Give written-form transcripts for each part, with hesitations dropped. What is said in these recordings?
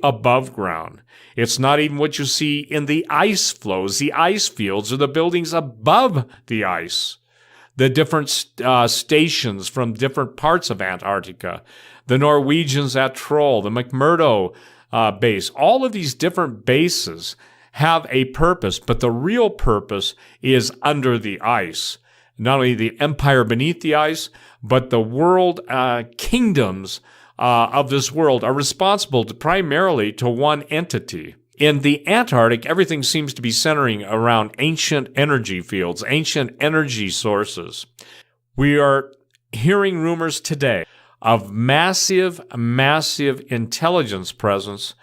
above ground. It's not even what you see in the ice flows, the ice fields, or the buildings above the ice. The different stations from different parts of Antarctica, the Norwegians at Troll, the McMurdo base, all of these different bases have a purpose, but the real purpose is under the ice. Not only the empire beneath the ice, but the world kingdoms of this world are responsible primarily to one entity. In the Antarctic, everything seems to be centering around ancient energy fields, ancient energy sources. We are hearing rumors today of massive intelligence presence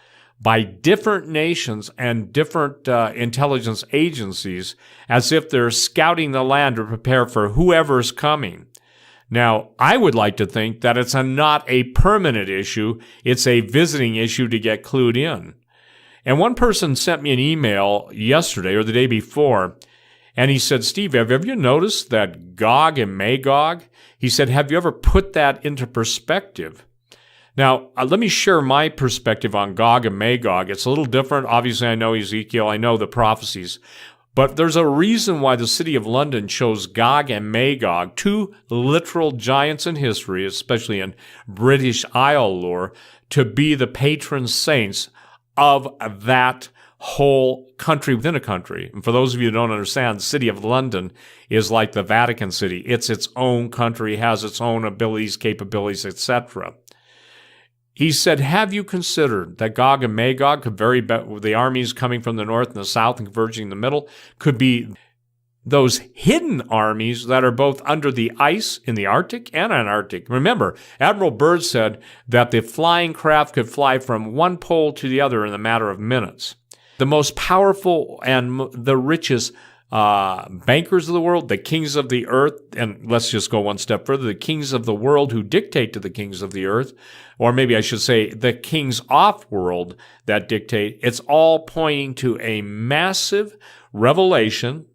by different nations and different intelligence agencies, as if they're scouting the land to prepare for whoever's coming. Now, I would like to think that it's not a permanent issue, it's a visiting issue to get clued in. And one person sent me an email yesterday or the day before, and he said, Steve, have you noticed that Gog and Magog? He said, have you ever put that into perspective? Now, let me share my perspective on Gog and Magog. It's a little different. Obviously, I know Ezekiel, I know the prophecies. But there's a reason why the city of London chose Gog and Magog, two literal giants in history, especially in British Isle lore, to be the patron saints of that whole country within a country. And for those of you who don't understand, the city of London is like the Vatican City. It's its own country, has its own abilities, capabilities, etc. He said, have you considered that Gog and Magog could the armies coming from the north and the south and converging in the middle, could be those hidden armies that are both under the ice in the Arctic and Antarctic. Remember, Admiral Byrd said that the flying craft could fly from one pole to the other in a matter of minutes. The most powerful and the richest bankers of the world, the kings of the earth, and let's just go one step further, the kings of the world who dictate to the kings of the earth, or maybe I should say the kings off-world that dictate, it's all pointing to a massive revelation.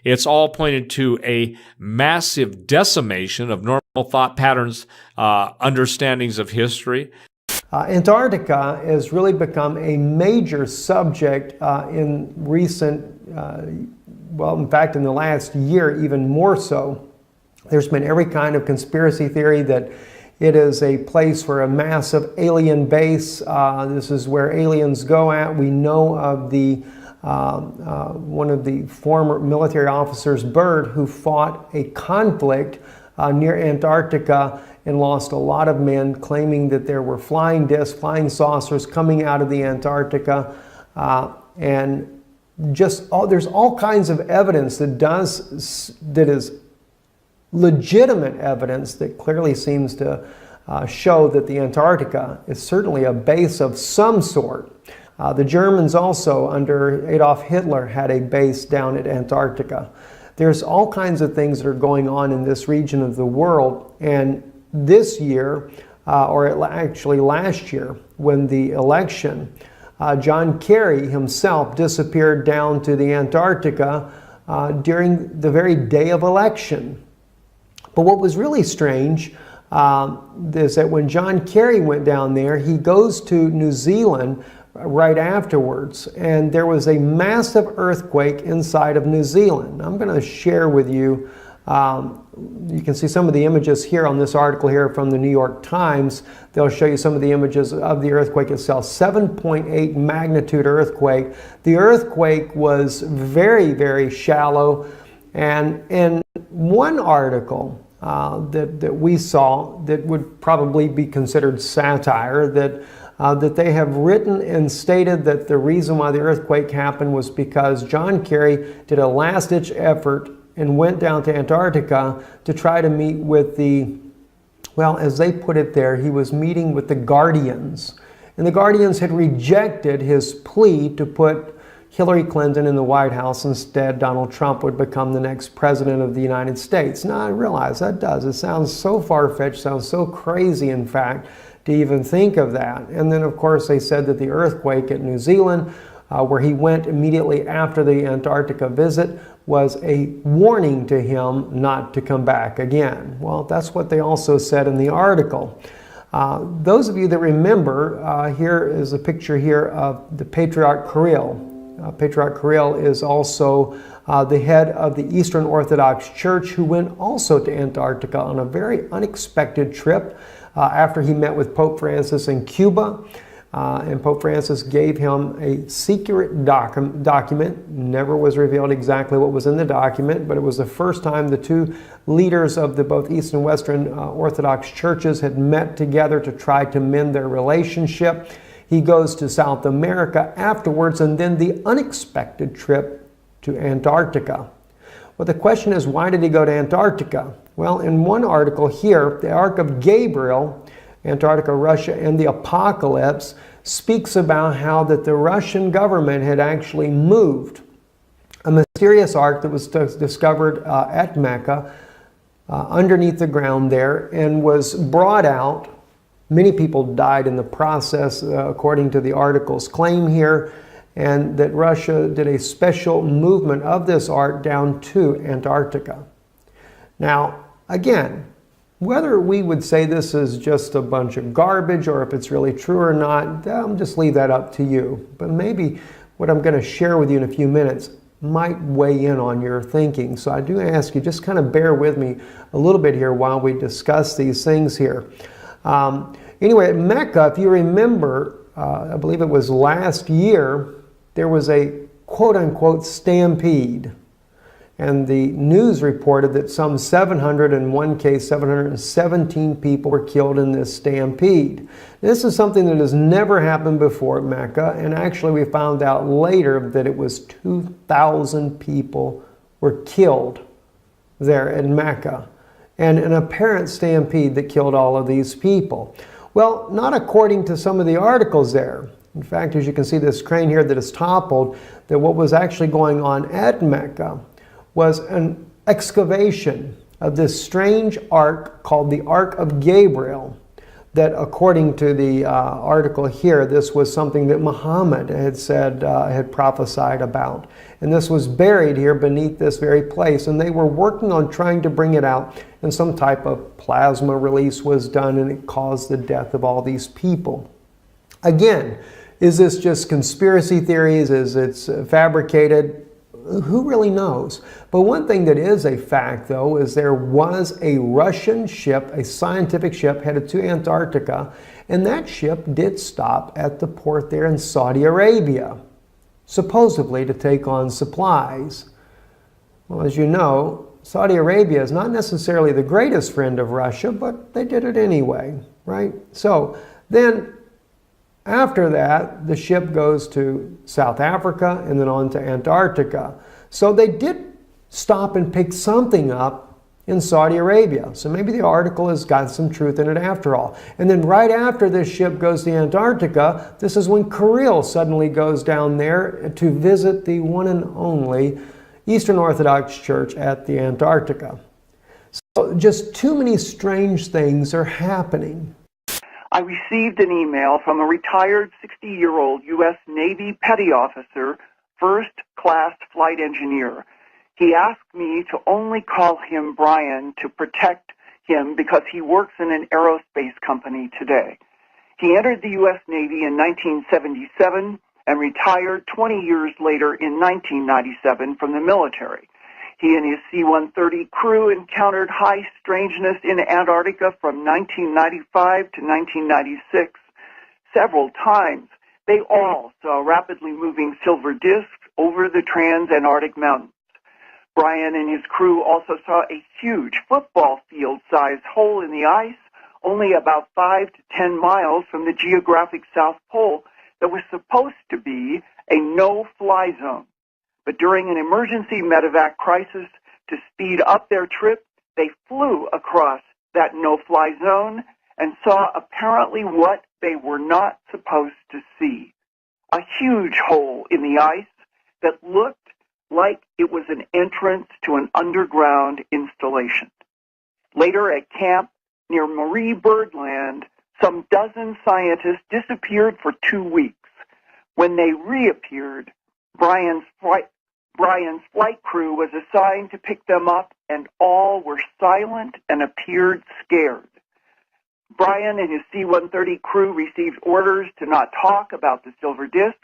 It's all pointed to a massive decimation of normal thought patterns, understandings of history. Antarctica has really become a major subject in recent, well, in fact, in the last year, even more so. There's been every kind of conspiracy theory that it is a place for a massive alien base. This is where aliens go at. We know of the one of the former military officers, Byrd, who fought a conflict near Antarctica and lost a lot of men, claiming that there were flying discs, flying saucers coming out of the Antarctica, and there's all kinds of evidence that is legitimate evidence that clearly seems to show that the Antarctica is certainly a base of some sort. The Germans also, under Adolf Hitler, had a base down at Antarctica. There's all kinds of things that are going on in this region of the world, and this year, or actually last year, when the election, John Kerry himself disappeared down to the Antarctica during the very day of election. But what was really strange is that when John Kerry went down there, he goes to New Zealand right afterwards, and there was a massive earthquake inside of New Zealand. I'm going to share with you, you can see some of the images here on this article here from the New York Times. They'll show you some of the images of the earthquake itself. 7.8 magnitude earthquake. The earthquake was very, very shallow, and in one article that we saw that would probably be considered satire, that they have written and stated that the reason why the earthquake happened was because John Kerry did a last-ditch effort and went down to Antarctica to try to meet with the, well, as they put it there, he was meeting with the Guardians. And the Guardians had rejected his plea to put Hillary Clinton in the White House. Instead, Donald Trump would become the next president of the United States. Now, I realize that does. It sounds so far-fetched, sounds so crazy, in fact, to even think of that. And then, of course, they said that the earthquake at New Zealand, where he went immediately after the Antarctica visit, was a warning to him not to come back again. Well, that's what they also said in the article. Those of you that remember, here is a picture here of the Patriarch Kirill. Patriarch Kirill is also the head of the Eastern Orthodox Church, who went also to Antarctica on a very unexpected trip after he met with Pope Francis in Cuba. And Pope Francis gave him a secret document. Never was revealed exactly what was in the document, but it was the first time the two leaders of the both East and Western Orthodox churches had met together to try to mend their relationship. He goes to South America afterwards, and then the unexpected trip to Antarctica. Well, the question is, why did he go to Antarctica? Well, in one article here, the Ark of Gabriel, Antarctica, Russia, and the Apocalypse, speaks about how that the Russian government had actually moved a mysterious ark that was discovered at Mecca underneath the ground there and was brought out. Many people died in the process, according to the article's claim here, and that Russia did a special movement of this ark down to Antarctica. Now, again, whether we would say this is just a bunch of garbage or if it's really true or not, I'll just leave that up to you. But maybe what I'm going to share with you in a few minutes might weigh in on your thinking. So I do ask you, just kind of bear with me a little bit here while we discuss these things here. Anyway, at Mecca, if you remember, I believe it was last year, there was a quote-unquote stampede. And the news reported that some 700, in one case 717 people were killed in this stampede. This is something that has never happened before at Mecca, and actually we found out later that it was 2,000 people were killed there in Mecca. And an apparent stampede that killed all of these people. Well, not according to some of the articles there. In fact, as you can see this crane here that is toppled, that what was actually going on at Mecca was an excavation of this strange ark called the Ark of Gabriel, that according to the article here, this was something that Muhammad had said, had prophesied about. And this was buried here beneath this very place, and they were working on trying to bring it out, and some type of plasma release was done, and it caused the death of all these people. Again, is this just conspiracy theories? Is it fabricated? Who really knows? But one thing that is a fact, though, is there was a Russian ship, a scientific ship, headed to Antarctica, and that ship did stop at the port there in Saudi Arabia, supposedly to take on supplies. Well, as you know, Saudi Arabia is not necessarily the greatest friend of Russia, but they did it anyway, right? So then, after that, the ship goes to South Africa and then on to Antarctica. So they did stop and pick something up in Saudi Arabia. So maybe the article has got some truth in it after all. And then right after this ship goes to Antarctica, this is when Kirill suddenly goes down there to visit the one and only Eastern Orthodox Church at the Antarctica. So just too many strange things are happening. I received an email from a retired 60-year-old U.S. Navy petty officer, first-class flight engineer. He asked me to only call him Brian to protect him because he works in an aerospace company today. He entered the U.S. Navy in 1977 and retired 20 years later in 1997 from the military. He and his C-130 crew encountered high strangeness in Antarctica from 1995 to 1996. Several times, they all saw rapidly moving silver discs over the trans-Antarctic mountains. Brian and his crew also saw a huge football field-sized hole in the ice, only about 5 to 10 miles from the geographic South Pole, that was supposed to be a no-fly zone. But during an emergency medevac crisis, to speed up their trip, they flew across that no-fly zone and saw apparently what they were not supposed to see. A huge hole in the ice that looked like it was an entrance to an underground installation. Later at camp near Marie Birdland, some dozen scientists disappeared for 2 weeks. When they reappeared, Brian's flight crew was assigned to pick them up, and all were silent and appeared scared. Brian and his C-130 crew received orders to not talk about the silver discs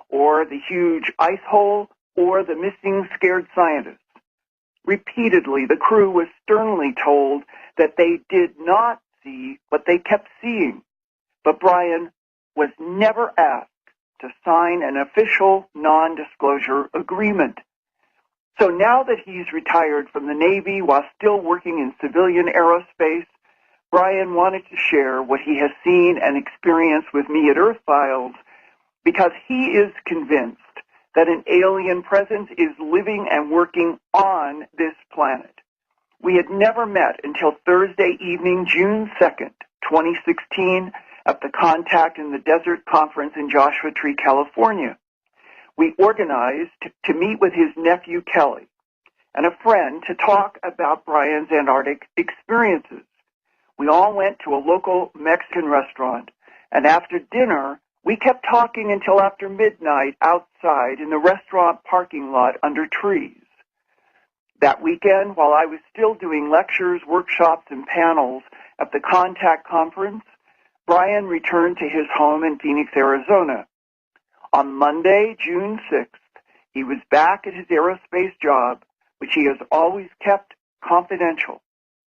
or the huge ice hole or the missing scared scientists. Repeatedly, the crew was sternly told that they did not see what they kept seeing. But Brian was never asked to sign an official non-disclosure agreement. So now that he's retired from the Navy while still working in civilian aerospace, Brian wanted to share what he has seen and experienced with me at Earth Files because he is convinced that an alien presence is living and working on this planet. We had never met until Thursday evening, June 2nd, 2016, at the Contact in the Desert Conference in Joshua Tree, California. We organized to meet with his nephew, Kelly, and a friend to talk about Brian's Antarctic experiences. We all went to a local Mexican restaurant, and after dinner, we kept talking until after midnight outside in the restaurant parking lot under trees. That weekend, while I was still doing lectures, workshops, and panels at the Contact Conference, Brian returned to his home in Phoenix, Arizona. On Monday, June 6th, he was back at his aerospace job, which he has always kept confidential.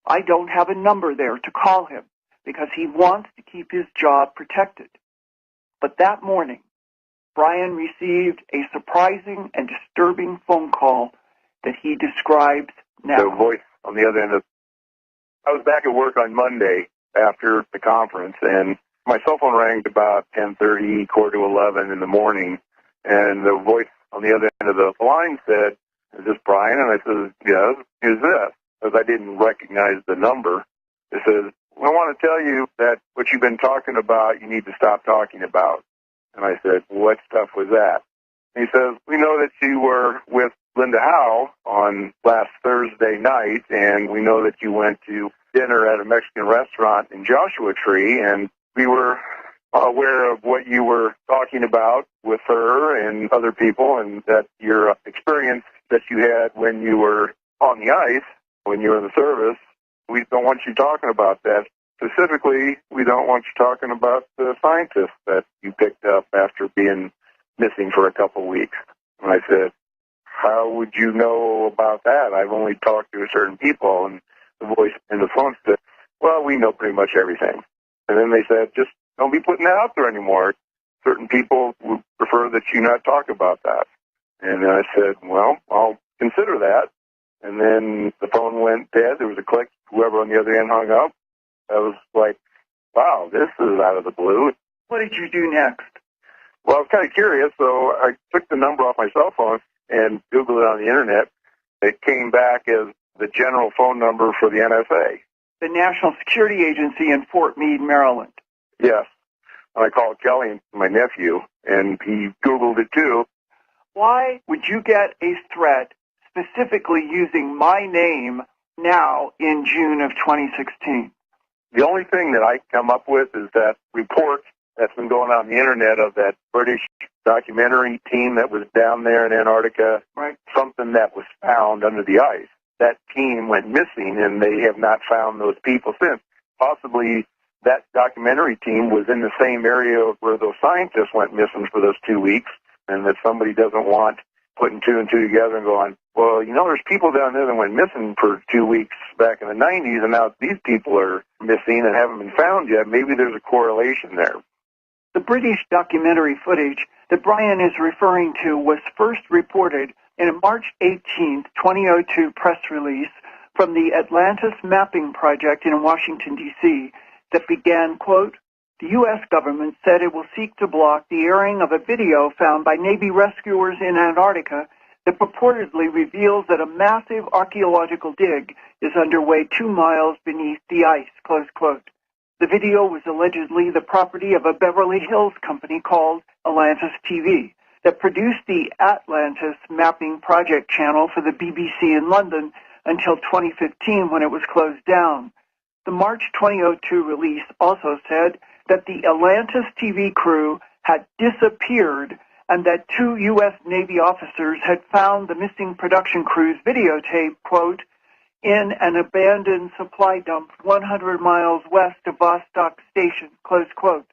I don't have a number there to call him because he wants to keep his job protected. But that morning, Brian received a surprising and disturbing phone call that he describes now. The voice on the other end of... I was back at work on Monday after the conference, and my cell phone rang about 10:30, quarter to 11 in the morning, and the voice on the other end of the line said, "Is this Brian?" And I said, "Yes." "Who's this?" Because I didn't recognize the number. It says, "I want to tell you that what you've been talking about, you need to stop talking about." And I said, "What stuff was that?" And he says, "We know that you were with Linda Howe on last Thursday night, and we know that you went to dinner at a Mexican restaurant in Joshua Tree, and we were aware of what you were talking about with her and other people, and that your experience that you had when you were on the ice, when you were in the service, we don't want you talking about that. Specifically, we don't want you talking about the scientists that you picked up after being missing for a couple of weeks." And I said, "How would you know about that? I've only talked to certain people." And the voice in the phone said, "Well, we know pretty much everything." And then they said, "Just don't be putting that out there anymore. Certain people would prefer that you not talk about that." And I said, "Well, I'll consider that." And then the phone went dead. There was a click. Whoever on the other end hung up. I was like, wow, this is out of the blue. What did you do next? Well, I was kind of curious, so I took the number off my cell phone and Googled it on the Internet. It came back as the general phone number for the NSA. The National Security Agency in Fort Meade, Maryland. Yes. And I called Kelly, my nephew, and he Googled it too. Why would you get a threat specifically using my name now in June of 2016? The only thing that I come up with is that report that's been going on the Internet of that British documentary team that was down there in Antarctica, right? Something that was found under the ice. That team went missing, and they have not found those people since. Possibly that documentary team was in the same area where those scientists went missing for those 2 weeks, and that somebody doesn't want putting two and two together and going, well, you know, there's people down there that went missing for 2 weeks back in the 90s, and now these people are missing and haven't been found yet. Maybe there's a correlation there. The British documentary footage that Brian is referring to was first reported in a March 18, 2002 press release from the Atlantis Mapping Project in Washington, D.C. that began, quote, "The U.S. government said it will seek to block the airing of a video found by Navy rescuers in Antarctica that purportedly reveals that a massive archaeological dig is underway 2 miles beneath the ice," close quote. The video was allegedly the property of a Beverly Hills company called Atlantis TV that produced the Atlantis Mapping Project channel for the BBC in London until 2015 when it was closed down. The March 2002 release also said that the Atlantis TV crew had disappeared and that 2 U.S. Navy officers had found the missing production crew's videotape, quote, in an abandoned supply dump 100 miles west of Vostok Station, close quote.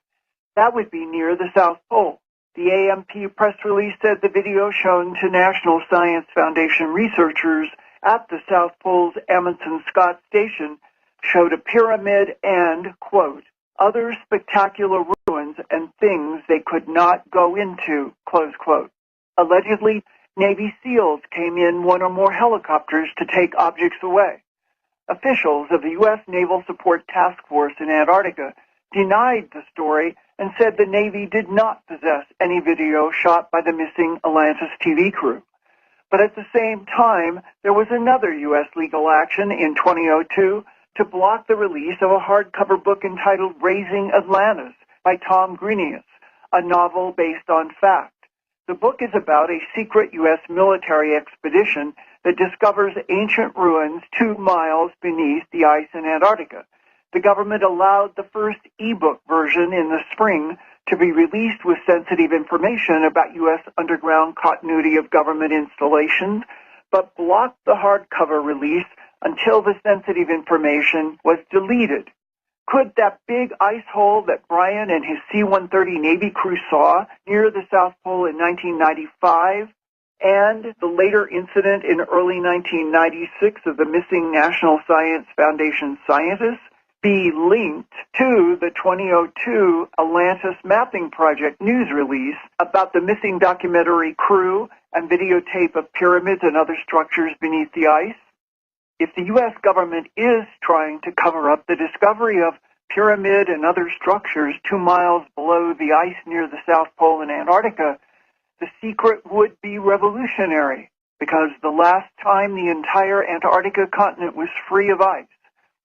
That would be near the South Pole. The AMP press release said the video shown to National Science Foundation researchers at the South Pole's Amundsen-Scott Station showed a pyramid and, quote, other spectacular ruins and things they could not go into, close quote. Allegedly, Navy SEALs came in one or more helicopters to take objects away. Officials of the U.S. Naval Support Task Force in Antarctica denied the story and said the Navy did not possess any video shot by the missing Atlantis TV crew. But at the same time, there was another U.S. legal action in 2002 to block the release of a hardcover book entitled Raising Atlantis by Tom Grenius, a novel based on fact. The book is about a secret U.S. military expedition that discovers ancient ruins 2 miles beneath the ice in Antarctica. The government allowed the first e-book version in the spring to be released with sensitive information about U.S. underground continuity of government installations, but blocked the hardcover release until the sensitive information was deleted. Could that big ice hole that Brian and his C-130 Navy crew saw near the South Pole in 1995 and the later incident in early 1996 of the missing National Science Foundation scientists be linked to the 2002 Atlantis Mapping Project news release about the missing documentary crew and videotape of pyramids and other structures beneath the ice? If the U.S. government is trying to cover up the discovery of pyramid and other structures 2 miles below the ice near the South Pole in Antarctica, the secret would be revolutionary, because the last time the entire Antarctica continent was free of ice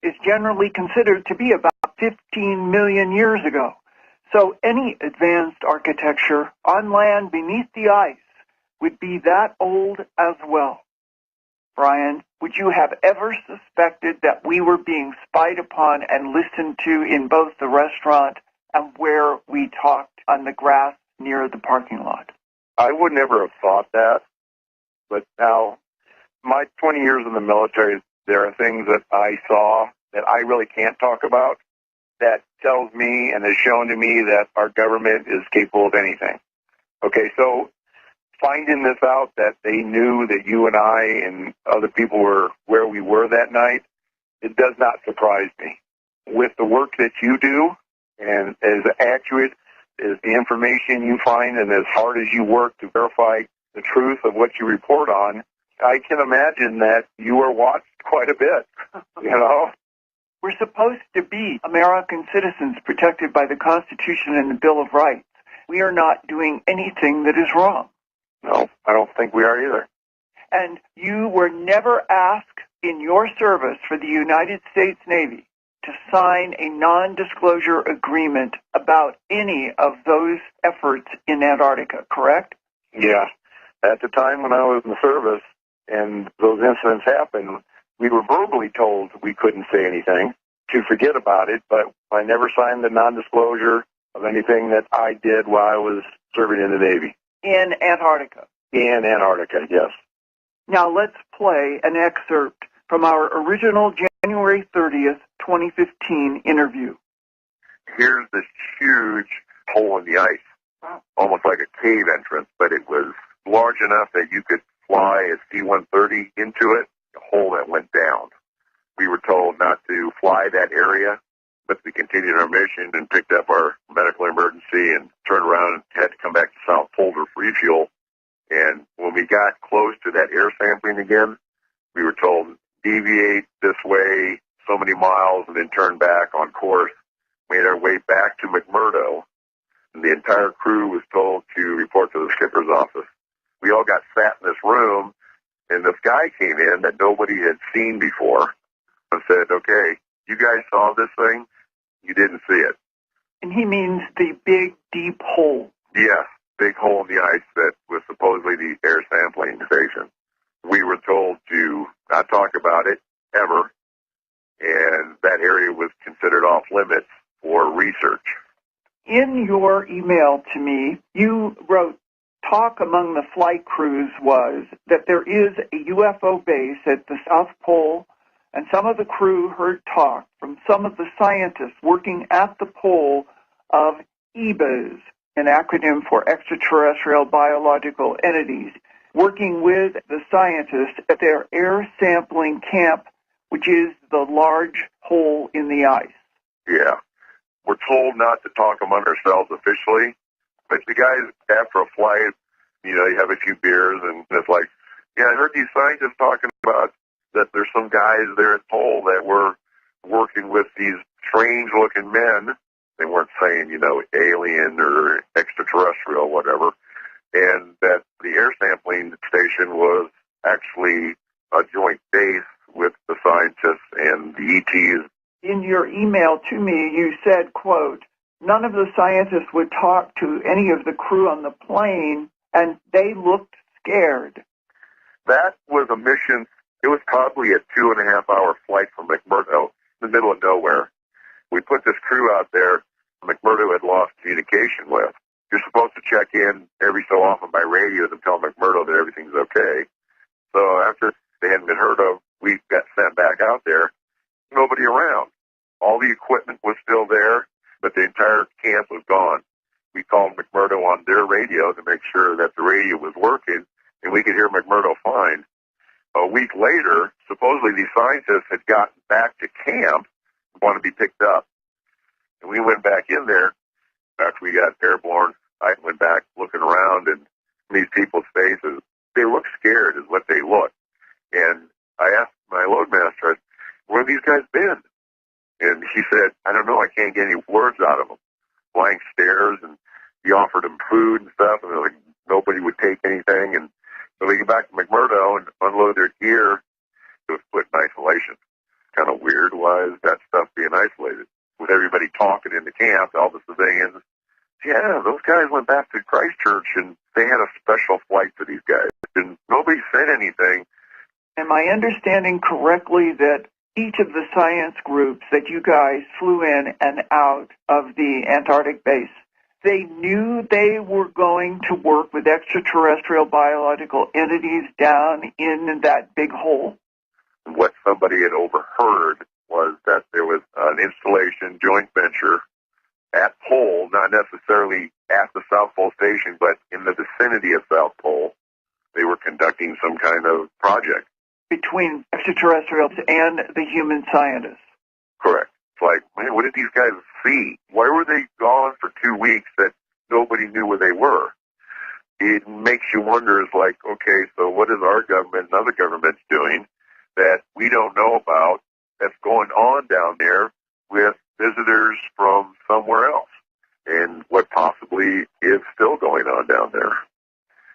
is generally considered to be about 15 million years ago. So any advanced architecture on land beneath the ice would be that old as well. Brian, would you have ever suspected that we were being spied upon and listened to in both the restaurant and where we talked on the grass near the parking lot? I would never have thought that. But now, my 20 years in the military, there are things that I saw that I really can't talk about that tells me and has shown to me that our government is capable of anything. Okay, so finding this out, that they knew that you and I and other people were where we were that night, it does not surprise me. With the work that you do, and as accurate as the information you find and as hard as you work to verify the truth of what you report on, I can imagine that you are watched quite a bit, you know? We're supposed to be American citizens protected by the Constitution and the Bill of Rights. We are not doing anything that is wrong. No, I don't think we are either. And you were never asked in your service for the United States Navy to sign a non-disclosure agreement about any of those efforts in Antarctica, correct? Yeah. At the time when I was in the service and those incidents happened, we were verbally told we couldn't say anything, to forget about it, but I never signed the non-disclosure of anything that I did while I was serving in the Navy. In Antarctica. In Antarctica, yes. Now let's play an excerpt from our original January 30th, 2015 interview. Here's this huge hole in the ice, almost like a cave entrance, but it was large enough that you could fly a C-130 into it, a hole that went down. We were told not to fly that area, but we continued our mission and picked up our medical emergency and turned around and had to come back to South Pole to refuel. And when we got close to that air sampling again, we were told, deviate this way so many miles and then turn back on course. Made our way back to McMurdo, and the entire crew was told to report to the skipper's office. We all got sat in this room, and this guy came in that nobody had seen before and said, okay, you guys saw this thing? You didn't see it. And he means the big, deep hole. Yes, big hole in the ice that was supposedly the air sampling station. We were told to not talk about it ever, and that area was considered off limits for research. In your email to me, you wrote, talk among the flight crews was that there is a UFO base at the South Pole and some of the crew heard talk from some of the scientists working at the pole of EBAs, an acronym for extraterrestrial biological entities, working with the scientists at their air sampling camp, which is the large hole in the ice. Yeah. We're told not to talk among ourselves officially, but the guys, after a flight, you have a few beers, and it's like, yeah, I heard these scientists talking about that there's some guys there at Pole that were working with these strange-looking men. They weren't saying, alien or extraterrestrial, whatever, and that the air sampling station was actually a joint base with the scientists and the ETs. In your email to me, you said, quote, none of the scientists would talk to any of the crew on the plane, and they looked scared. That was a mission. It was probably a 2.5-hour flight from McMurdo, in the middle of nowhere. We put this crew out there McMurdo had lost communication with. You're supposed to check in every so often by radio to tell McMurdo that everything's okay. So after they hadn't been heard of, we got sent back out there. Nobody around. All the equipment was still there, but the entire camp was gone. We called McMurdo on their radio to make sure that the radio was working, and we could hear McMurdo fine. A week later, supposedly these scientists had gotten back to camp, wanted to be picked up. And we went back in there after we got airborne. I went back looking around, and these people's faces, they look scared is what they look. And I asked my loadmaster, where have these guys been? And he said, I don't know, I can't get any words out of them. Blank stares, and he offered them food and stuff, and like nobody would take anything. And so we get back to McMurdo and unload their gear. It was put in isolation. Kind of weird. Why is that stuff being isolated? With everybody talking in the camp, all the civilians. Yeah, those guys went back to Christchurch, and they had a special flight for these guys. And nobody said anything. Am I understanding correctly that each of the science groups that you guys flew in and out of the Antarctic base, they knew they were going to work with extraterrestrial biological entities down in that big hole? What somebody had overheard was that there was an installation joint venture at Pole, not necessarily at the South Pole Station, but in the vicinity of South Pole. They were conducting some kind of project. Between extraterrestrials and the human scientists. Correct. It's like, man, what did these guys see? Why were they gone for 2 weeks that nobody knew where they were? It makes you wonder, it's like, okay, so what is our government and other governments doing that we don't know about that's going on down there with visitors from somewhere else? And what possibly is still going on down there?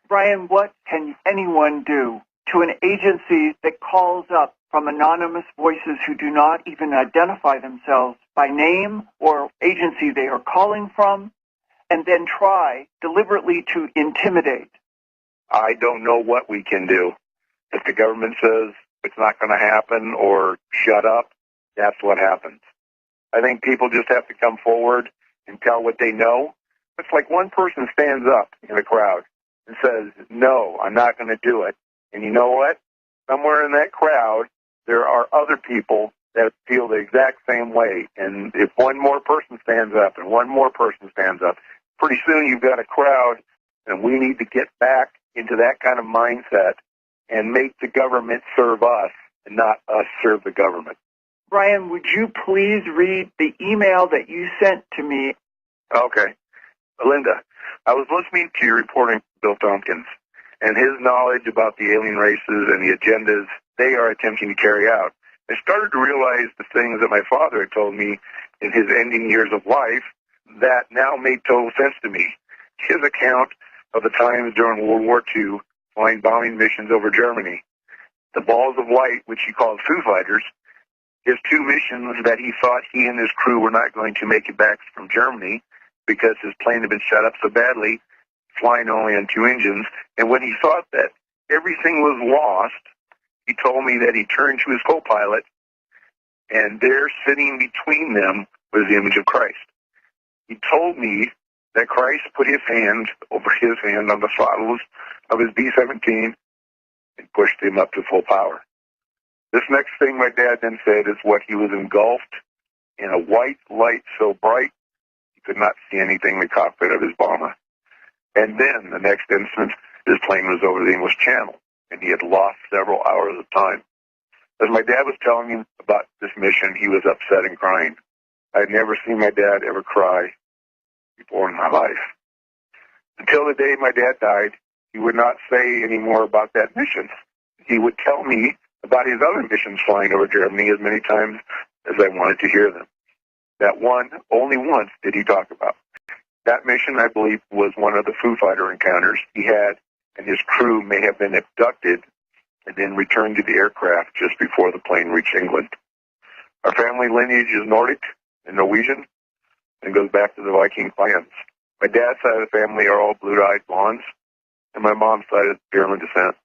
Brian, what can anyone do to an agency that calls up from anonymous voices who do not even identify themselves by name or agency they are calling from, and then try deliberately to intimidate? I don't know what we can do. If the government says it's not going to happen or shut up, that's what happens. I think people just have to come forward and tell what they know. It's like one person stands up in a crowd and says, no, I'm not going to do it. And you know what? Somewhere in that crowd, there are other people that feel the exact same way. And if one more person stands up and one more person stands up, pretty soon you've got a crowd, and we need to get back into that kind of mindset and make the government serve us and not us serve the government. Brian, would you please read the email that you sent to me? Okay. Linda, I was listening to your reporting, Bill Tompkins, and his knowledge about the alien races and the agendas they are attempting to carry out. I started to realize the things that my father had told me in his ending years of life that now made total sense to me. His account of the times during World War II flying bombing missions over Germany, the balls of light, which he called Foo Fighters, his 2 missions that he thought he and his crew were not going to make it back from Germany because his plane had been shot up so badly, flying only on 2 engines. And when he thought that everything was lost, he told me that he turned to his co-pilot, and there sitting between them was the image of Christ. He told me that Christ put his hand over his hand on the throttles of his B-17 and pushed him up to full power. This next thing my dad then said is what he was engulfed in a white light so bright he could not see anything in the cockpit of his bomber. And then the next instant, his plane was over the English Channel, and he had lost several hours of time. As my dad was telling me about this mission, he was upset and crying. I had never seen my dad ever cry before in my life. Until the day my dad died, he would not say any more about that mission. He would tell me about his other missions flying over Germany as many times as I wanted to hear them. That one, only once did he talk about. That mission, I believe, was one of the Foo Fighter encounters he had, and his crew may have been abducted and then returned to the aircraft just before the plane reached England. Our family lineage is Nordic and Norwegian and goes back to the Viking clans. My dad's side of the family are all blue-eyed blondes, and my mom's side is German descent.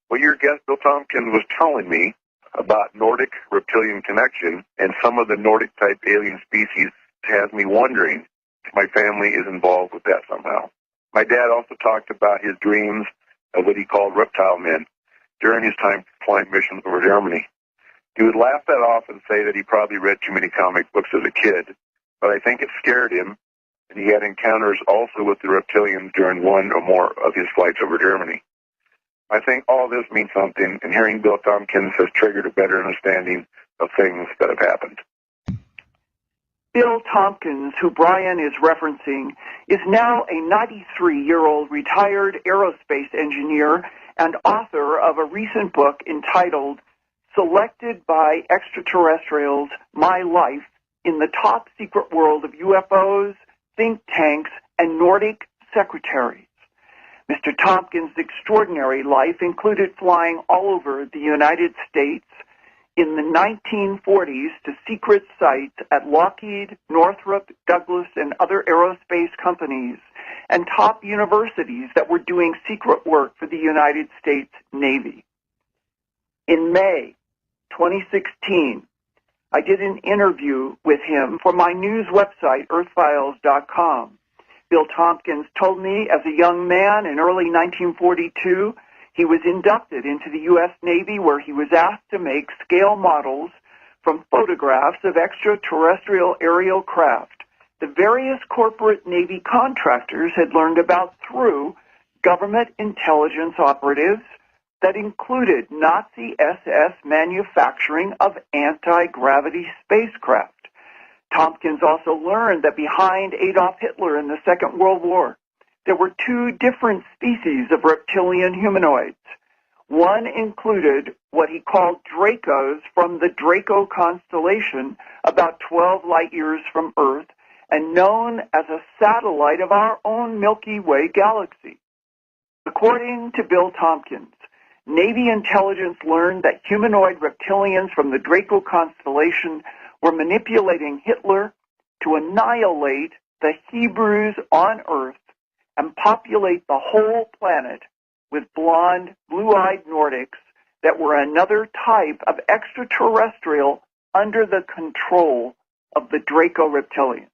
What your guest, Bill Tompkins, was telling me about Nordic reptilian connection and some of the Nordic-type alien species has me wondering if my family is involved with that somehow. My dad also talked about his dreams of what he called reptile men during his time flying missions over Germany. He would laugh that off and say that he probably read too many comic books as a kid, but I think it scared him, and he had encounters also with the reptilians during one or more of his flights over Germany. I think all this means something, and hearing Bill Tompkins has triggered a better understanding of things that have happened. Bill Tompkins, who Brian is referencing, is now a 93-year-old retired aerospace engineer and author of a recent book entitled Selected by Extraterrestrials, My Life in the Top Secret World of UFOs, Think Tanks, and Nordic Secretaries. Mr. Tompkins' extraordinary life included flying all over the United States in the 1940s to secret sites at Lockheed, Northrop, Douglas, and other aerospace companies, and top universities that were doing secret work for the United States Navy. In May 2016, I did an interview with him for my news website, earthfiles.com. Bill Tompkins told me as a young man in early 1942, he was inducted into the U.S. Navy, where he was asked to make scale models from photographs of extraterrestrial aerial craft the various corporate Navy contractors had learned about through government intelligence operatives that included Nazi SS manufacturing of anti-gravity spacecraft. Tompkins also learned that behind Adolf Hitler in the Second World War, there were two different species of reptilian humanoids. One included what he called Dracos from the Draco constellation, about 12 light years from Earth, and known as a satellite of our own Milky Way galaxy. According to Bill Tompkins, Navy intelligence learned that humanoid reptilians from the Draco constellation were manipulating Hitler to annihilate the Hebrews on Earth and populate the whole planet with blonde, blue-eyed Nordics that were another type of extraterrestrial under the control of the Draco reptilians.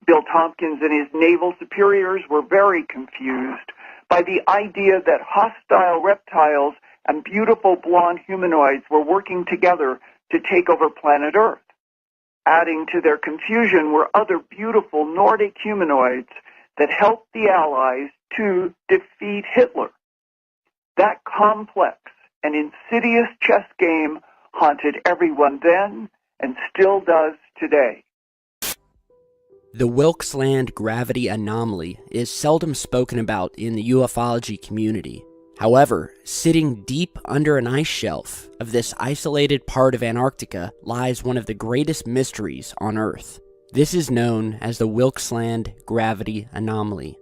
Bill Tompkins and his naval superiors were very confused by the idea that hostile reptiles and beautiful blonde humanoids were working together to take over planet Earth. Adding to their confusion were other beautiful Nordic humanoids that helped the Allies to defeat Hitler. That complex and insidious chess game haunted everyone then and still does today. The Wilkes-Land gravity anomaly is seldom spoken about in the ufology community. However, sitting deep under an ice shelf of this isolated part of Antarctica lies one of the greatest mysteries on Earth. This is known as the Wilkes-Land gravity anomaly.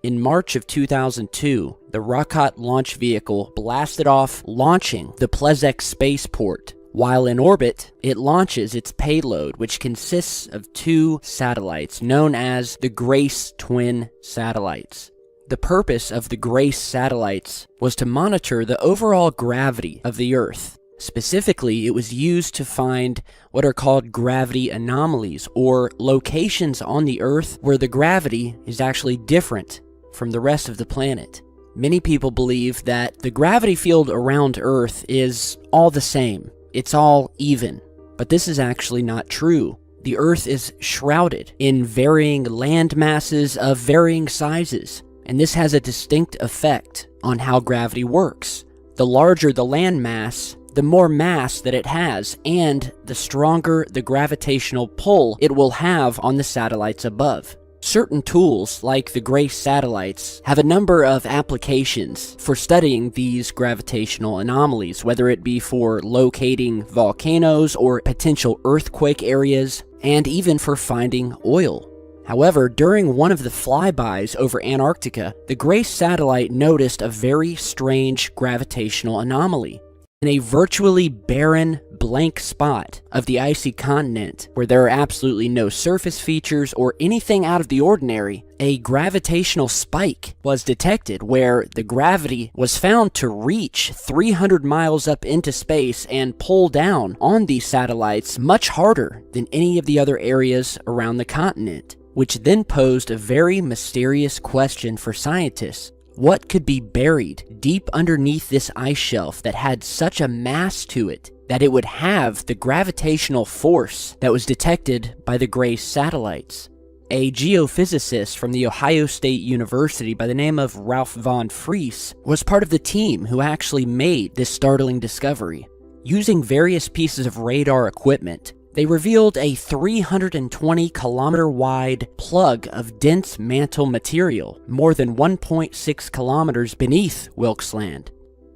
In March of 2002, the Rocket launch vehicle blasted off, launching the Plesetsk spaceport. While in orbit, it launches its payload, which consists of two satellites known as the Grace twin satellites. The purpose of the Grace satellites was to monitor the overall gravity of the Earth. Specifically, it was used to find what are called gravity anomalies, or locations on the Earth where the gravity is actually different from the rest of the planet. Many people believe that the gravity field around Earth is all the same. It's all even. But this is actually not true. The Earth is shrouded in varying land masses of varying sizes, and this has a distinct effect on how gravity works. The larger the land mass, the more mass that it has, and the stronger the gravitational pull it will have on the satellites above. Certain tools, like the gray satellites, have a number of applications for studying these gravitational anomalies, whether it be for locating volcanoes or potential earthquake areas, and even for finding oil. However, during one of the flybys over Antarctica, the gray satellite noticed a very strange gravitational anomaly. In a virtually barren, blank spot of the icy continent, where there are absolutely no surface features or anything out of the ordinary, a gravitational spike was detected where the gravity was found to reach 300 miles up into space and pull down on these satellites much harder than any of the other areas around the continent, which then posed a very mysterious question for scientists. What could be buried deep underneath this ice shelf that had such a mass to it that it would have the gravitational force that was detected by the gray satellites? A geophysicist from the Ohio State University by the name of Ralph von Friese was part of the team who actually made this startling discovery. Using various pieces of radar equipment, they revealed a 320-kilometer-wide plug of dense mantle material, more than 1.6 kilometers beneath Wilkes Land.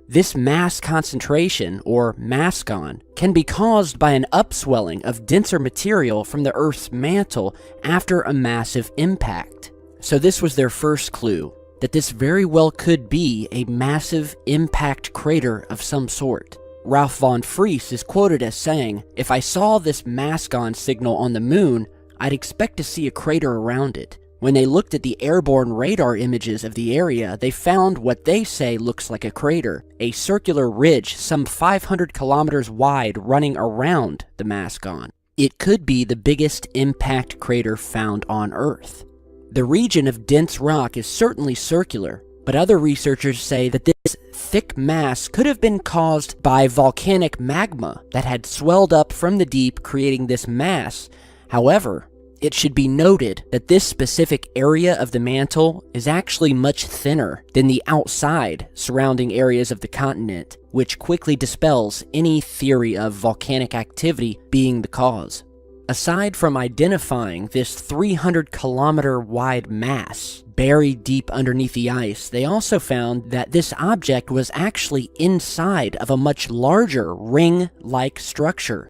This mass concentration, or mascon, can be caused by an upswelling of denser material from the Earth's mantle after a massive impact. So this was their first clue, that this very well could be a massive impact crater of some sort. Ralph von Friese is quoted as saying, "If I saw this mascon signal on the moon, I'd expect to see a crater around it. When they looked at the airborne radar images of the area, they found what they say looks like a crater, a circular ridge some 500 kilometers wide running around the mascon. It could be the biggest impact crater found on Earth." The region of dense rock is certainly circular, but other researchers say that this thick mass could have been caused by volcanic magma that had swelled up from the deep, creating this mass. However, it should be noted that this specific area of the mantle is actually much thinner than the outside surrounding areas of the continent, which quickly dispels any theory of volcanic activity being the cause. Aside from identifying this 300-kilometer-wide mass buried deep underneath the ice, they also found that this object was actually inside of a much larger ring-like structure.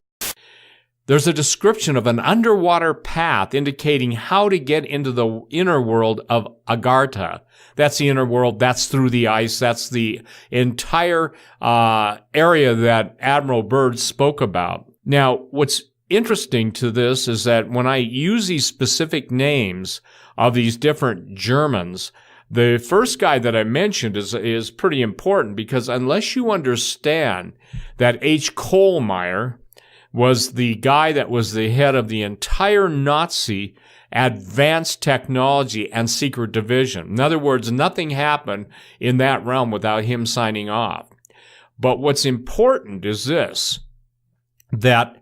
There's a description of an underwater path indicating how to get into the inner world of Agartha. That's the inner world. That's through the ice. That's the entire area that Admiral Byrd spoke about. Now, what's interesting to this is that when I use these specific names of these different Germans, the first guy that I mentioned is pretty important, because unless you understand that H. Kohlmeier was the guy that was the head of the entire Nazi advanced technology and secret division. In other words, nothing happened in that realm without him signing off. But what's important is this, that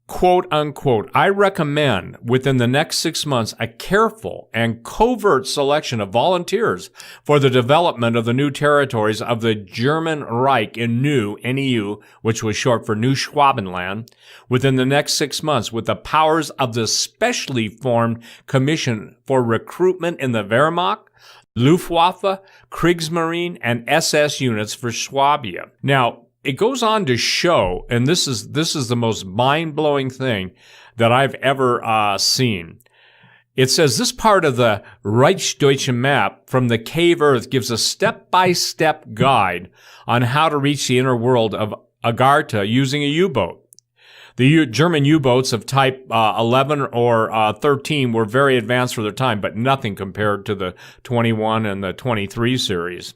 quote unquote, I recommend within the next 6 months a careful and covert selection of volunteers for the development of the new territories of the German Reich in NEU, which was short for New Schwabenland, within the next 6 months with the powers of the specially formed Commission for Recruitment in the Wehrmacht, Luftwaffe, Kriegsmarine, and SS units for Swabia. Now, it goes on to show, and this is the most mind-blowing thing that I've ever seen. It says this part of the Reichsdeutsche map from the cave Earth gives a step-by-step guide on how to reach the inner world of Agartha using a U-boat. The German U-boats of type 11 or 13 were very advanced for their time, but nothing compared to the 21 and the 23 series.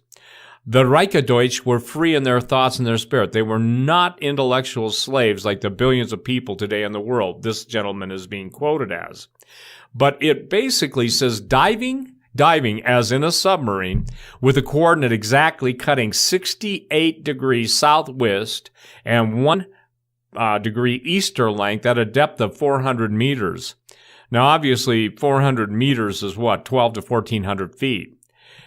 The Reichsdeutsch were free in their thoughts and their spirit. They were not intellectual slaves like the billions of people today in the world this gentleman is being quoted as. But it basically says diving diving as in a submarine with a coordinate exactly cutting 68 degrees southwest and 1 degree easter length at a depth of 400 meters. Now, obviously, 400 meters is what, 12 to 1,400 feet.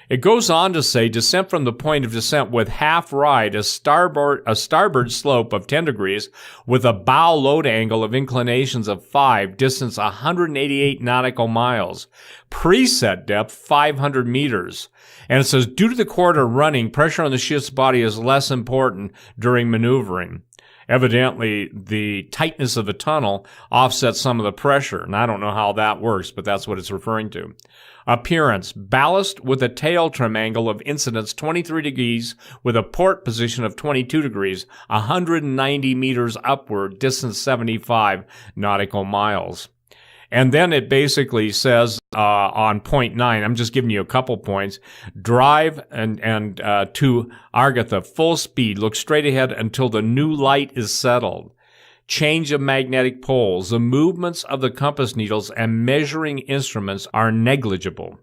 It goes on to say descent from the point of descent with half ride, a starboard slope of 10 degrees with a bow load angle of inclinations of 5, distance 188 nautical miles, preset depth 500 meters. And it says due to the quarter running, pressure on the ship's body is less important during maneuvering. Evidently, the tightness of the tunnel offsets some of the pressure, and I don't know how that works, but that's what it's referring to. Appearance: ballast with a tail trim angle of incidence 23 degrees with a port position of 22 degrees, 190 meters upward, distance 75 nautical miles. And then it basically says on point 9, I'm just giving you a couple points, drive and to Agartha, full speed, look straight ahead until the new light is settled. Change of magnetic poles, the movements of the compass needles and measuring instruments are negligible.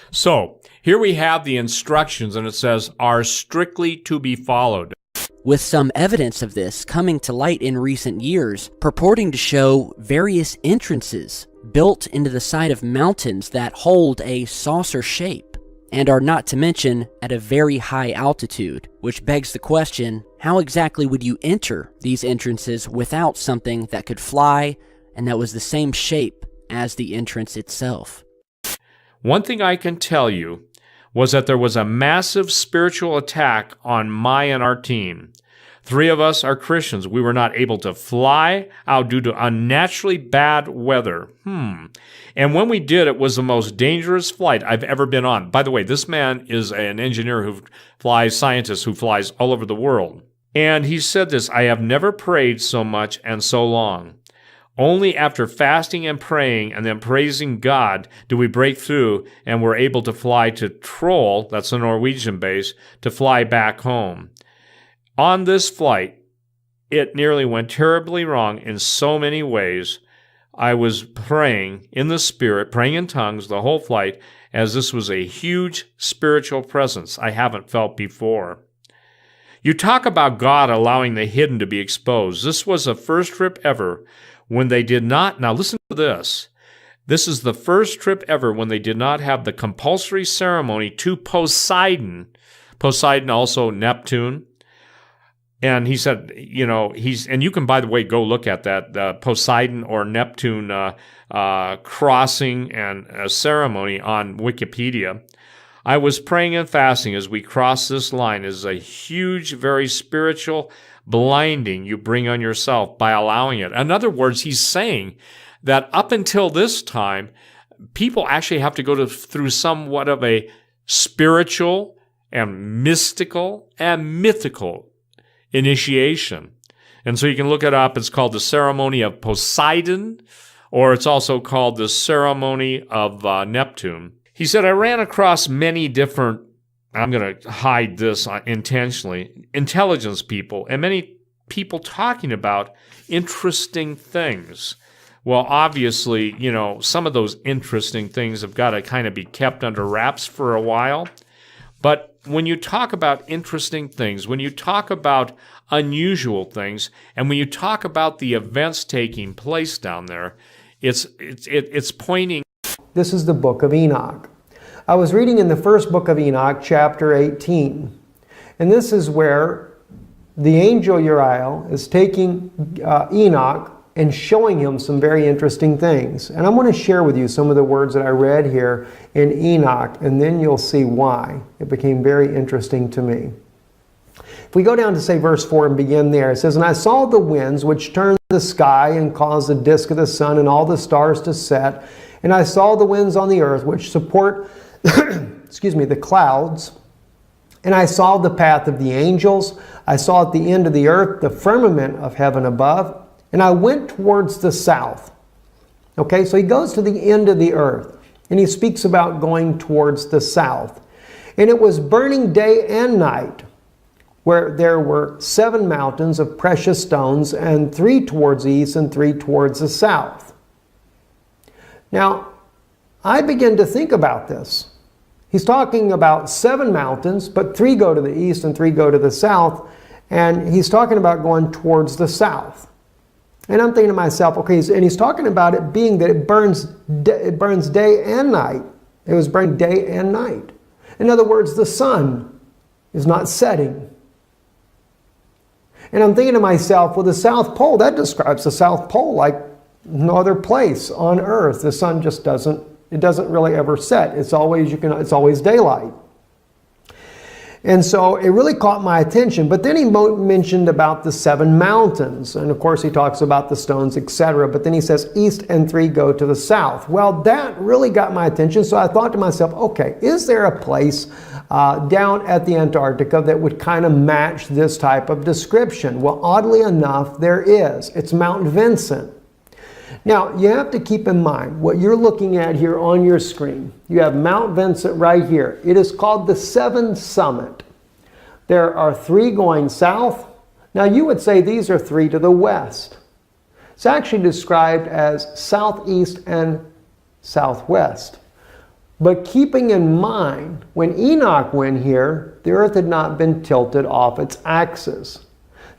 So here we have the instructions, and it says, are strictly to be followed. With some evidence of this coming to light in recent years, purporting to show various entrances built into the side of mountains that hold a saucer shape, and are not to mention at a very high altitude, which begs the question, how exactly would you enter these entrances without something that could fly and that was the same shape as the entrance itself? One thing I can tell you was that there was a massive spiritual attack on my and our team. 3 of us are Christians. We were not able to fly out due to unnaturally bad weather. And when we did, it was the most dangerous flight I've ever been on. By the way, this man is an engineer scientist who flies all over the world. And he said this, I have never prayed so much and so long. Only after fasting and praying and then praising God do we break through and we're able to fly to Troll, that's the Norwegian base, to fly back home. On this flight, it nearly went terribly wrong in so many ways. I was praying in the Spirit, praying in tongues the whole flight, as this was a huge spiritual presence I haven't felt before. You talk about God allowing the hidden to be exposed. This was the first trip ever when they did not, now listen to this. This is the first trip ever when they did not have the compulsory ceremony to Poseidon. Poseidon, also Neptune. And he said, and you can, by the way, go look at that, Poseidon or Neptune crossing and ceremony on Wikipedia. I was praying and fasting as we crossed this line. It is a huge, very spiritual blinding you bring on yourself by allowing it. In other words, he's saying that up until this time, people actually have to go through somewhat of a spiritual and mystical and mythical initiation. And so you can look it up. It's called the ceremony of Poseidon, or it's also called the ceremony of Neptune. He said, I ran across many different, I'm going to hide this intentionally, intelligence people, and many people talking about interesting things. Well, obviously, some of those interesting things have got to kind of be kept under wraps for a while. But when you talk about interesting things, when you talk about unusual things, and when you talk about the events taking place down there, it's pointing. This is the book of Enoch. I was reading in the first book of Enoch, chapter 18. And this is where the angel Uriel is taking Enoch and showing him some very interesting things. And I'm going to share with you some of the words that I read here in Enoch, and then you'll see why it became very interesting to me. If we go down to, say, verse 4 and begin there, it says, And I saw the winds which turned the sky and caused the disk of the sun and all the stars to set. And I saw the winds on the earth which support the clouds. And I saw the path of the angels. I saw at the end of the earth the firmament of heaven above. And I went towards the south. Okay, so he goes to the end of the earth. And he speaks about going towards the south. And it was burning day and night, where there were 7 mountains of precious stones, and 3 towards the east and 3 towards the south. Now, I began to think about this. He's talking about 7 mountains, but 3 go to the east and 3 go to the south. And he's talking about going towards the south. And I'm thinking to myself, okay, and he's talking about it being that it burns day and night. It was burning day and night. In other words, the sun is not setting. And I'm thinking to myself, well, the South Pole, that describes the South Pole like no other place on Earth. The sun just doesn't really ever set. It's always daylight. And so it really caught my attention. But then he mentioned about the 7 mountains. And of course he talks about the stones, etc. But then he says east and 3 go to the south. Well, that really got my attention. So I thought to myself, okay, is there a place down at the Antarctica that would kind of match this type of description? Well, oddly enough, there is. It's Mount Vincent. Now, you have to keep in mind what you're looking at here on your screen. You have Mount Vincent right here. It is called the Seven Summit. There are 3 going south. Now, you would say these are 3 to the west. It's actually described as southeast and southwest. But keeping in mind, when Enoch went here, the earth had not been tilted off its axis.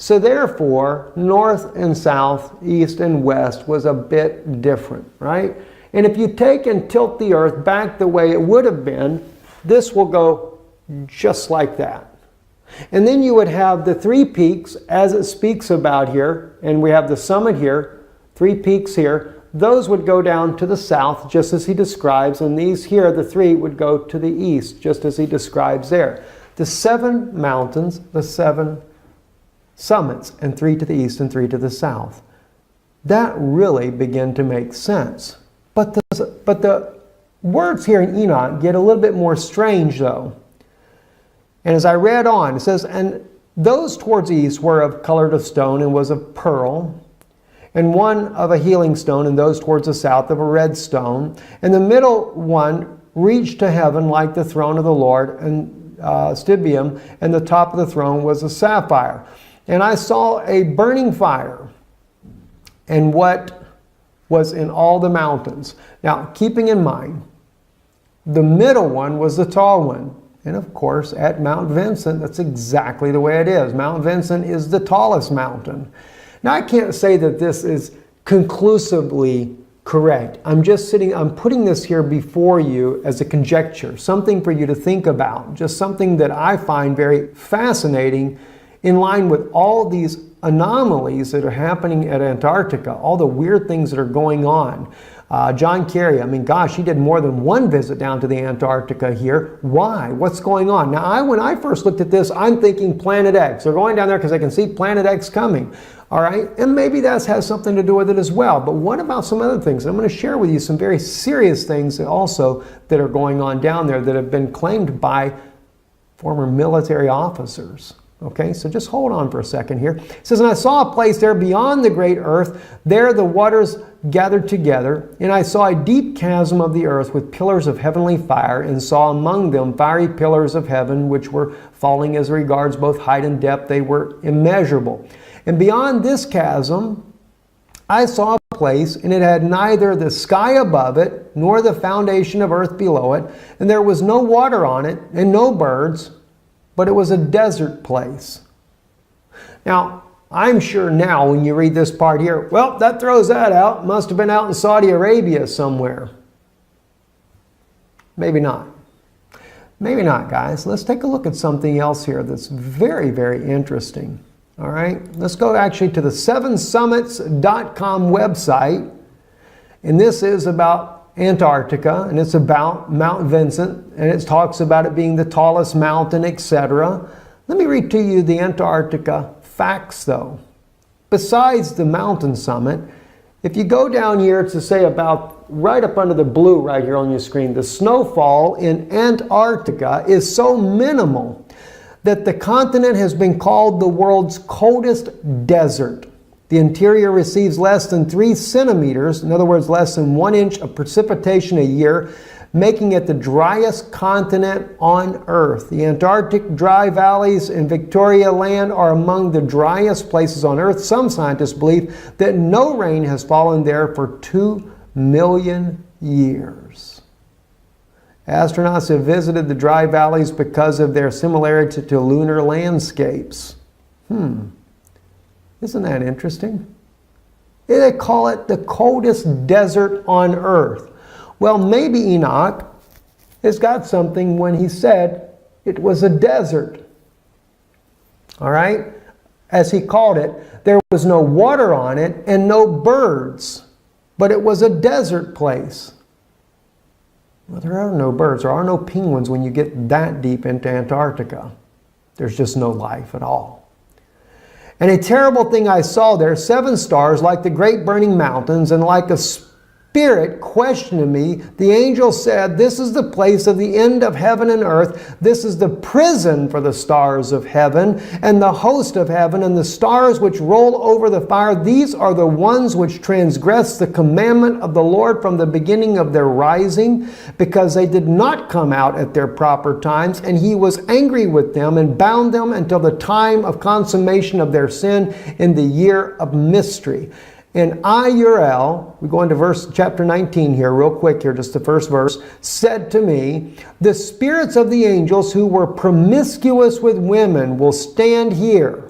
So therefore, north and south, east and west was a bit different, right? And if you take and tilt the earth back the way it would have been, this will go just like that. And then you would have the 3 peaks, as it speaks about here, and we have the summit here, 3 peaks here. Those would go down to the south, just as he describes, and these here, the 3, would go to the east, just as he describes there. The 7 mountains, the 7 summits, and 3 to the east and 3 to the south. That really began to make sense. But the words here in Enoch get a little bit more strange, though. And as I read on, it says, and those towards the east were of colored of stone and was of pearl, and one of a healing stone, and those towards the south of a red stone. And the middle one reached to heaven like the throne of the Lord, and stibium, and the top of the throne was a sapphire. And I saw a burning fire, and what was in all the mountains. Now, keeping in mind, the middle one was the tall one. And of course, at Mount Vincent, that's exactly the way it is. Mount Vincent is the tallest mountain. Now, I can't say that this is conclusively correct. I'm putting this here before you as a conjecture, something for you to think about, just something that I find very fascinating in line with all these anomalies that are happening at Antarctica, all the weird things that are going on. John Kerry, I mean, gosh, he did more than 1 visit down to the Antarctica here. Why? What's going on? Now, when I first looked at this, I'm thinking Planet X. They're going down there because they can see Planet X coming. All right? And maybe that has something to do with it as well. But what about some other things? I'm going to share with you some very serious things also that are going on down there that have been claimed by former military officers. Okay, so just hold on for a second here. It says, and I saw a place there beyond the great earth. There the waters gathered together, and I saw a deep chasm of the earth with pillars of heavenly fire, and saw among them fiery pillars of heaven, which were falling as regards both height and depth. They were immeasurable. And beyond this chasm, I saw a place, and it had neither the sky above it, nor the foundation of earth below it, and there was no water on it, and no birds, but it was a desert place. Now, I'm sure now when you read this part here, well, that throws that out. Must have been out in Saudi Arabia somewhere. Maybe not. Maybe not, guys. Let's take a look at something else here that's very, very interesting. All right, let's go actually to the 7summits.com website. And this is about Antarctica, and it's about Mount Vincent, and it talks about it being the tallest mountain, etc. Let me read to you the Antarctica facts, though. Besides the mountain summit, if you go down here to say about right up under the blue right here on your screen, the snowfall in Antarctica is so minimal that the continent has been called the world's coldest desert. The interior receives less than 3 centimeters, in other words, less than 1 inch of precipitation a year, making it the driest continent on Earth. The Antarctic dry valleys in Victoria Land are among the driest places on Earth. Some scientists believe that no rain has fallen there for 2 million years. Astronauts have visited the dry valleys because of their similarity to lunar landscapes. Isn't that interesting? They call it the coldest desert on Earth. Well, maybe Enoch has got something when he said it was a desert. All right? As he called it, there was no water on it and no birds, but it was a desert place. Well, there are no birds. There are no penguins when you get that deep into Antarctica. There's just no life at all. And a terrible thing I saw there, 7 stars like the great burning mountains, and like a spirit questioning me, the angel said, "This is the place of the end of heaven and earth. This is the prison for the stars of heaven and the host of heaven, and the stars which roll over the fire. These are the ones which transgress the commandment of the Lord from the beginning of their rising, because they did not come out at their proper times. And he was angry with them and bound them until the time of consummation of their sin in the year of mystery." And I, Uriel, we go into chapter 19 here, real quick here, just the first verse, said to me, "The spirits of the angels who were promiscuous with women will stand here,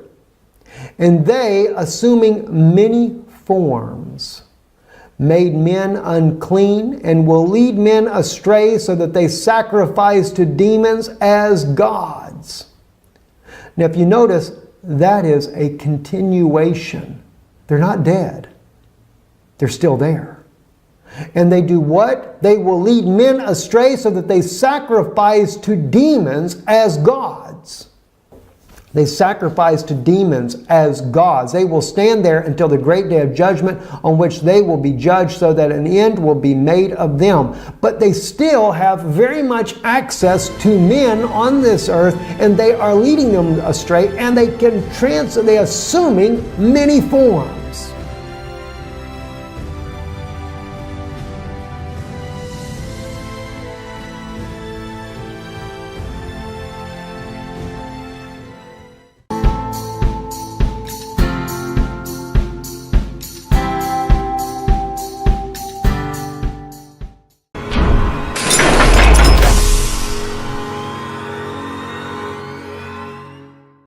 and they, assuming many forms, made men unclean, and will lead men astray so that they sacrifice to demons as gods." Now, if you notice, that is a continuation. They're not dead. They're still there. And they do what? They will lead men astray so that they sacrifice to demons as gods. They sacrifice to demons as gods. They will stand there until the great day of judgment, on which they will be judged, so that an end will be made of them. But they still have very much access to men on this earth, and they are leading them astray, and they assuming many forms.